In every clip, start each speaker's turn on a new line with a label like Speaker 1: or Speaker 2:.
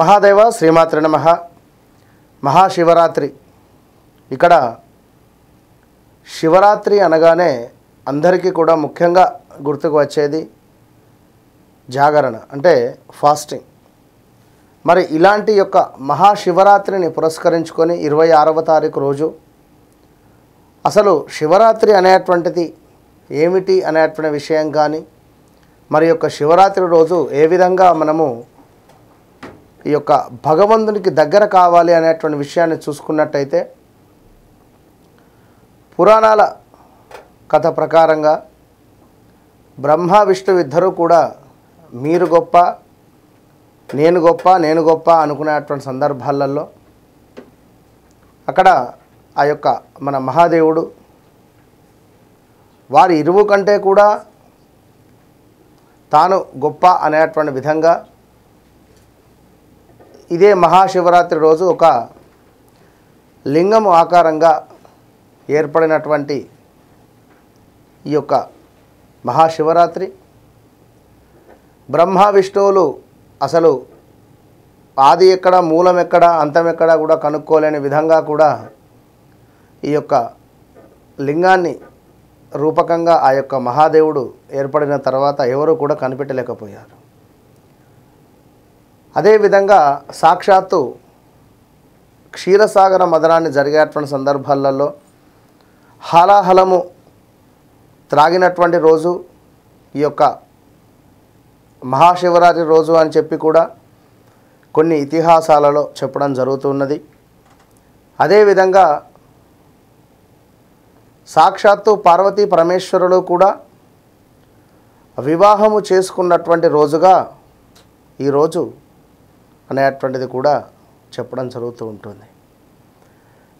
Speaker 1: మహాదేవ శ్రీమాత్రే నమః. మహాశివరాత్రి. ఇక్కడ శివరాత్రి అనగానే అందరికీ కూడా ముఖ్యంగా గుర్తుకు వచ్చేది జాగరణ, అంటే ఫాస్టింగ్. మరి ఇలాంటి యొక్క మహాశివరాత్రిని పురస్కరించుకొని 26వ తారీఖు రోజు అసలు శివరాత్రి అనేటువంటిది ఏమిటి అనేటువంటి విషయం కానీ, మరి యొక్క శివరాత్రి రోజు ఏ విధంగా మనము ఈ యొక్క భగవంతునికి దగ్గర కావాలి అనేటువంటి విషయాన్ని చూసుకున్నట్టయితే, పురాణాల కథ ప్రకారంగా బ్రహ్మ విష్ణు ఇద్దరూ కూడా మీరు గొప్ప నేను గొప్ప అనుకునేటువంటి సందర్భాలలో అక్కడ ఆ యొక్క మన మహాదేవుడు వారి ఇరువు కంటే కూడా తాను గొప్ప అనేటువంటి విధంగా ఇదే మహాశివరాత్రి రోజు ఒక లింగము ఆకారంగా ఏర్పడినటువంటి ఈ యొక్క మహాశివరాత్రి బ్రహ్మ విష్ణువులు అసలు ఆది ఎక్కడ, మూలం ఎక్కడ, అంతం ఎక్కడ కూడా కనుక్కోలేని విధంగా కూడా ఈ యొక్క లింగాన్ని రూపకంగా ఆ యొక్క మహాదేవుడు ఏర్పడిన తర్వాత ఎవరు కూడా కనిపెట్టలేకపోయారు. అదేవిధంగా సాక్షాత్తు క్షీరసాగర మదనాన్ని జరిగేటువంటి సందర్భాలలో హాలాహలము త్రాగినటువంటి రోజు ఈ యొక్క మహాశివరాత్రి రోజు అని చెప్పి కూడా కొన్ని ఇతిహాసాలలో చెప్పడం జరుగుతున్నది. అదేవిధంగా సాక్షాత్తు పార్వతీ పరమేశ్వరులు కూడా వివాహము చేసుకున్నటువంటి రోజుగా ఈరోజు అనేటువంటిది కూడా చెప్పడం జరుగుతూ ఉంటుంది.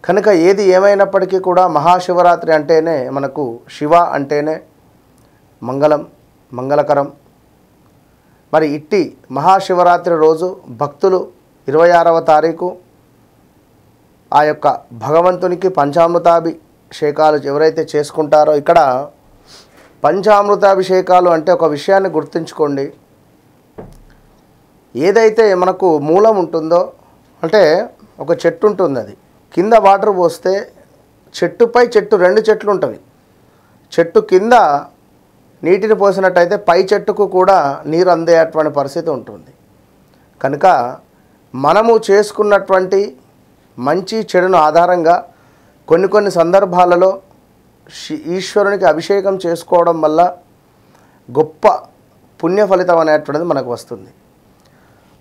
Speaker 1: కనుక ఏది ఏమైనప్పటికీ కూడా మహాశివరాత్రి అంటేనే మనకు శివ అంటేనే మంగళం, మంగళకరం. మరి ఇట్టి మహాశివరాత్రి రోజు భక్తులు 26వ తారీఖు ఆ యొక్క భగవంతునికి పంచామృతాభిషేకాలు ఎవరైతే చేసుకుంటారో, ఇక్కడ పంచామృతాభిషేకాలు అంటే ఒక విషయాన్ని గుర్తుంచుకోండి. ఏదైతే మనకు మూలం ఉంటుందో, అంటే ఒక చెట్టు ఉంటుంది, అది కింద వాటర్ పోస్తే చెట్టుపై చెట్టు, 2 చెట్లు ఉంటుంది. చెట్టు కింద నీటిని పోసినట్టయితే పై చెట్టుకు కూడా నీరు అందేటువంటి పరిస్థితి ఉంటుంది. కనుక మనము చేసుకున్నటువంటి మంచి చెడును ఆధారంగా కొన్ని సందర్భాలలో ఈశ్వరునికి అభిషేకం చేసుకోవడం వల్ల గొప్ప పుణ్య ఫలితం అనేటువంటిది మనకు వస్తుంది.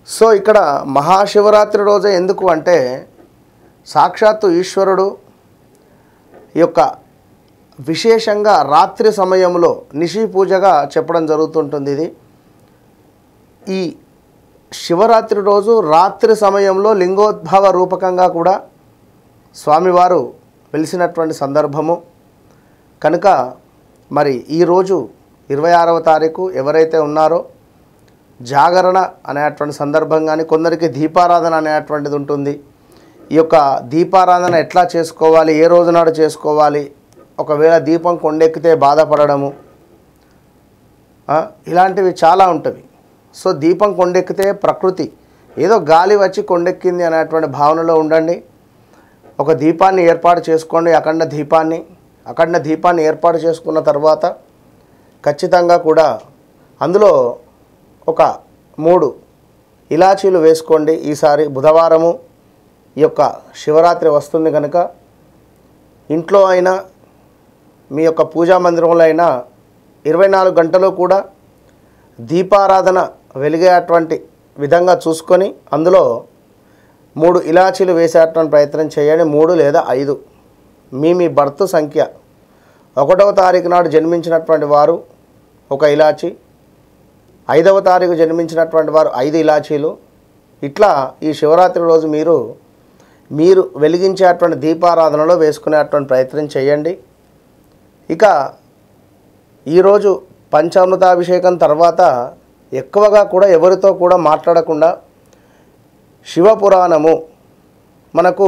Speaker 1: సో ఇక్కడ మహాశివరాత్రి రోజే ఎందుకు అంటే, సాక్షాత్తు ఈశ్వరుడు ఈ యొక్క విశేషంగా రాత్రి సమయంలో నిశి పూజగా చెప్పడం జరుగుతుంటుంది. ఇది ఈ శివరాత్రి రోజు రాత్రి సమయంలో లింగోద్భవ రూపకంగా కూడా స్వామివారు వెలిసినటువంటి సందర్భము. కనుక మరి ఈరోజు 26వ తారీఖు ఎవరైతే ఉన్నారో జాగరణ అనేటువంటి సందర్భంగానే కొందరికి దీపారాధన అనేటువంటిది ఉంటుంది. ఈ యొక్క దీపారాధన ఎట్లా చేసుకోవాలి, ఏ రోజు నాడు చేసుకోవాలి, ఒకవేళ దీపం కొండెక్కితే బాధపడము, ఇలాంటివి చాలా ఉంటుంది. సో దీపం కొండెక్కితే ప్రకృతి ఏదో గాలి వచ్చి కొండెక్కింది అనేటువంటి భావనలో ఉండండి. ఒక దీపాన్ని ఏర్పాటు చేసుకోండి, అఖండ దీపాన్ని ఏర్పాటు చేసుకున్న తర్వాత ఖచ్చితంగా కూడా అందులో ఒక 3 ఇలాచీలు వేసుకోండి. ఈసారి బుధవారము ఈ యొక్క శివరాత్రి వస్తుంది కనుక ఇంట్లో అయినా మీ యొక్క పూజా మందిరంలో అయినా 24 గంటలు కూడా దీపారాధన వెలిగేటువంటి విధంగా చూసుకొని అందులో 3 ఇలాచీలు వేసేటువంటి ప్రయత్నం చేయండి. 3 లేదా 5 మీ బర్త్ సంఖ్య. 1వ తారీఖు నాడు జన్మించినటువంటి వారు 1 ఇలాచీ, 5వ తారీఖు జన్మించినటువంటి వారు 5 ఇలాచీలు. ఇట్లా ఈ శివరాత్రి రోజు మీరు వెలిగించేటువంటి దీపారాధనలో వేసుకునేటువంటి ప్రయత్నం చేయండి. ఇక ఈరోజు పంచామృతాభిషేకం తర్వాత ఎక్కువగా కూడా ఎవరితో కూడా మాట్లాడకుండా శివపురాణము మనకు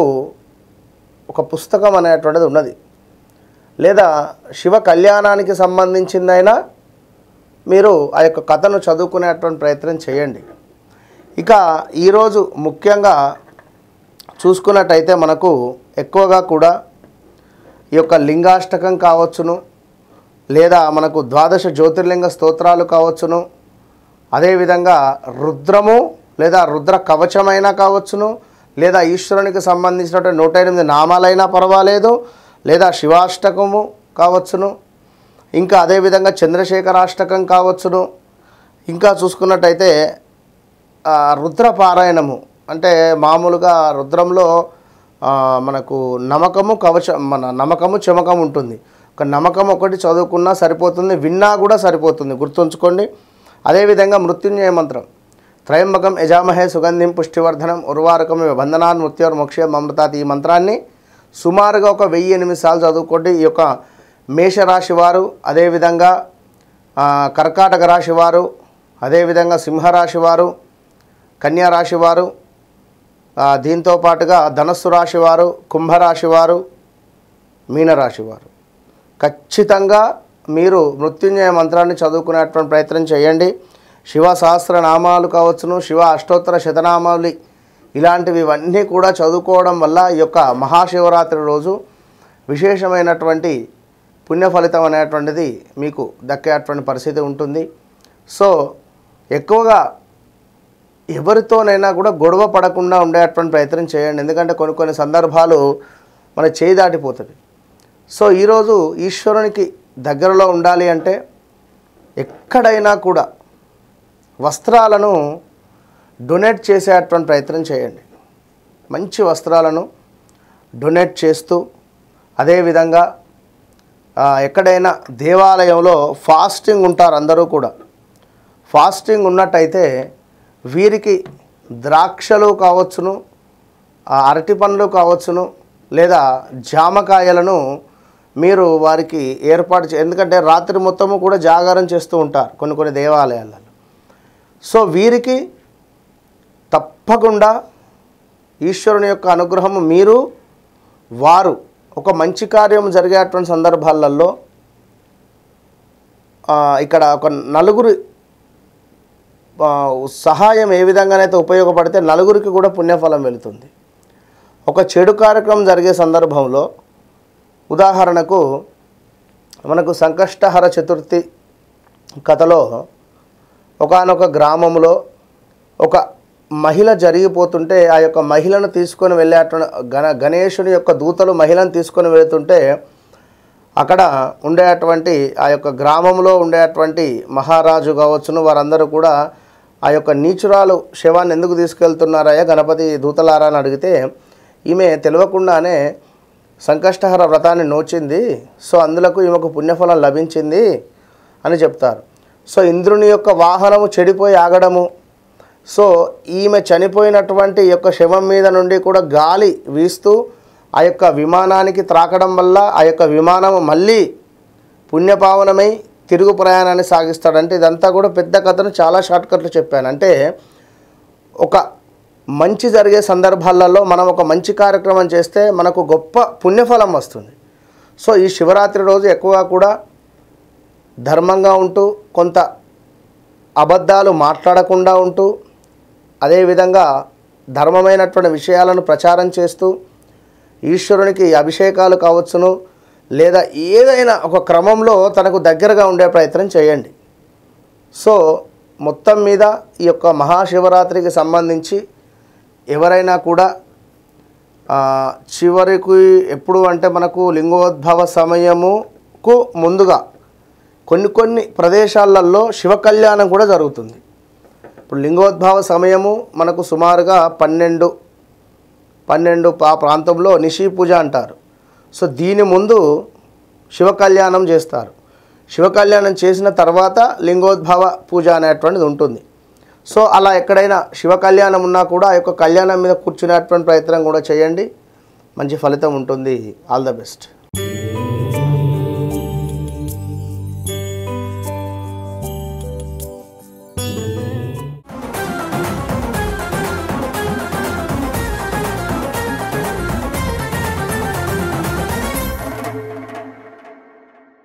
Speaker 1: ఒక పుస్తకం అనేటువంటిది ఉన్నది, లేదా శివ కళ్యాణానికి సంబంధించిందైనా మీరు ఆ యొక్క కథను చదువుకునేటువంటి ప్రయత్నం చేయండి. ఇక ఈరోజు ముఖ్యంగా చూసుకున్నట్టయితే మనకు ఎక్కువగా కూడా ఈ యొక్క లింగాష్టకం కావచ్చును, లేదా మనకు ద్వాదశ జ్యోతిర్లింగ స్తోత్రాలు కావచ్చును, అదేవిధంగా రుద్రము లేదా రుద్ర కవచమైనా కావచ్చును, లేదా ఈశ్వరునికి సంబంధించినటువంటి 108 నామాలైనా పర్వాలేదు, లేదా శివాష్టకము కావచ్చును, ఇంకా అదేవిధంగా చంద్రశేఖరాష్టకం కావచ్చును. ఇంకా చూసుకున్నట్టయితే రుద్ర పారాయణము అంటే మామూలుగా రుద్రంలో మనకు నమకము కవచం, మన నమకము చమకం ఉంటుంది. ఒక నమకం ఒకటి చదువుకున్నా సరిపోతుంది, విన్నా కూడా సరిపోతుంది, గుర్తుంచుకోండి. అదేవిధంగా మృత్యుంజయ మంత్రం త్రయంబకం యజామహే సుగంధిం పుష్టివర్ధనం ఉర్వారకం బంధనాన్ మృత్యోర్మోక్షే అమృతాత్. ఈ మంత్రాన్ని సుమారుగా ఒక 1008 సార్లు చదువుకోండి. ఈ యొక్క మేషరాశి వారు, అదేవిధంగా కర్కాటక రాశి వారు, అదేవిధంగా సింహరాశి వారు, కన్యారాశి వారు, దీంతో పాటుగా ధనస్సు రాశి వారు, కుంభరాశి వారు, మీనరాశి వారు ఖచ్చితంగా మీరు మృత్యుంజయ మంత్రాన్ని చదువుకునేటువంటి ప్రయత్నం చేయండి. శివ సహస్రనామాలు కావచ్చును, శివ అష్టోత్తర శతనామాలు ఇలాంటివి ఇవన్నీ కూడా చదువుకోవడం వల్ల ఈ యొక్క మహాశివరాత్రి రోజు విశేషమైనటువంటి పుణ్య ఫలితం అనేటువంటిది మీకు దక్కేటువంటి పరిస్థితి ఉంటుంది. సో ఎక్కువగా ఎవరితోనైనా కూడా గొడవ పడకుండా ఉండేటువంటి ప్రయత్నం చేయండి, ఎందుకంటే కొన్ని సందర్భాలు మన చేయి దాటిపోతుంది. సో ఈరోజు ఈశ్వరునికి దగ్గరలో ఉండాలి అంటే ఎక్కడైనా కూడా వస్త్రాలను డొనేట్ చేసేటువంటి ప్రయత్నం చేయండి. మంచి వస్త్రాలను డొనేట్ చేస్తూ, అదేవిధంగా ఎక్కడైనా దేవాలయంలో ఫాస్టింగ్ ఉంటారు అందరూ కూడా. ఫాస్టింగ్ ఉన్నట్టయితే వీరికి ద్రాక్షలు కావచ్చును, అరటి పండ్లు కావచ్చును, లేదా జామకాయలను మీరు వారికి ఏర్పాటు ఎందుకంటే రాత్రి మొత్తము కూడా జాగారం చేస్తూ ఉంటారు కొన్ని దేవాలయాలలో. సో వీరికి తప్పకుండా ఈశ్వరుని యొక్క అనుగ్రహము మీరు వారు ఒక మంచి కార్యం జరిగేటువంటి సందర్భాలలో ఇక్కడ ఒక నలుగురు సహాయం ఏ విధంగానైతే ఉపయోగపడితే నలుగురికి కూడా పుణ్యఫలం వెళుతుంది. ఒక చెడు కార్యక్రమం జరిగే సందర్భంలో ఉదాహరణకు మనకు సంకష్టహర చతుర్థి కథలో ఒకానొక గ్రామంలో ఒక మహిళ జరిగిపోతుంటే ఆ యొక్క మహిళను తీసుకొని వెళ్ళేటువంటి గణేశుని యొక్క దూతలు మహిళను తీసుకొని వెళుతుంటే అక్కడ ఉండేటువంటి ఆ యొక్క గ్రామంలో ఉండేటువంటి మహారాజు కావచ్చును వారందరూ కూడా ఆ యొక్క నీచురాలు శవాన్ని ఎందుకు తీసుకెళ్తున్నారయ్యా గణపతి దూతలారా అని అడిగితే ఈమె తెలియకుండానే సంకష్టహర వ్రతాన్ని నోచింది, సో అందులకు ఈమెకు పుణ్యఫలం లభించింది అని చెప్తారు. సో ఇంద్రుని యొక్క వాహనము చెడిపోయి ఆగడము, సో ఈమె చనిపోయినటువంటి యొక్క శవం మీద నుండి కూడా గాలి వీస్తూ ఆ యొక్క విమానానికి త్రాకడం వల్ల ఆ యొక్క విమానము మళ్ళీ పుణ్యపావనమై తిరుగు ప్రయాణాన్ని సాగిస్తాడంటే ఇదంతా కూడా పెద్ద కథను చాలా షార్ట్కట్లు చెప్పాను. అంటే ఒక మంచి జరిగే సందర్భాలలో మనం ఒక మంచి కార్యక్రమం చేస్తే మనకు గొప్ప పుణ్యఫలం వస్తుంది. సో ఈ శివరాత్రి రోజు ఎక్కువగా కూడా ధర్మంగా ఉంటూ కొంత అబద్ధాలు మాట్లాడకుండా ఉంటూ అదేవిధంగా ధర్మమైనటువంటి విషయాలను ప్రచారం చేస్తూ ఈశ్వరునికి అభిషేకాలు కావచ్చును లేదా ఏదైనా ఒక క్రమంలో తనకు దగ్గరగా ఉండే ప్రయత్నం చేయండి. సో మొత్తం మీద ఈ యొక్క మహాశివరాత్రికి సంబంధించి ఎవరైనా కూడా చివరికి ఎప్పుడు అంటే మనకు లింగోద్భవ సమయముకు ముందుగా కొన్ని ప్రదేశాలలో శివ కళ్యాణం కూడా జరుగుతుంది. ఇప్పుడు లింగోద్భవ సమయము మనకు సుమారుగా 12 ప్రాంతంలో నిషి పూజ అంటారు. సో దీని ముందు శివ కళ్యాణం చేస్తారు. శివ కళ్యాణం చేసిన తర్వాత లింగోద్భవ పూజ అనేటువంటిది ఉంటుంది. సో అలా ఎక్కడైనా శివ కళ్యాణం ఉన్నా కూడా ఆ యొక్క కళ్యాణం మీద కూర్చునేటువంటి ప్రయత్నం కూడా చేయండి, మంచి ఫలితం ఉంటుంది. All the best.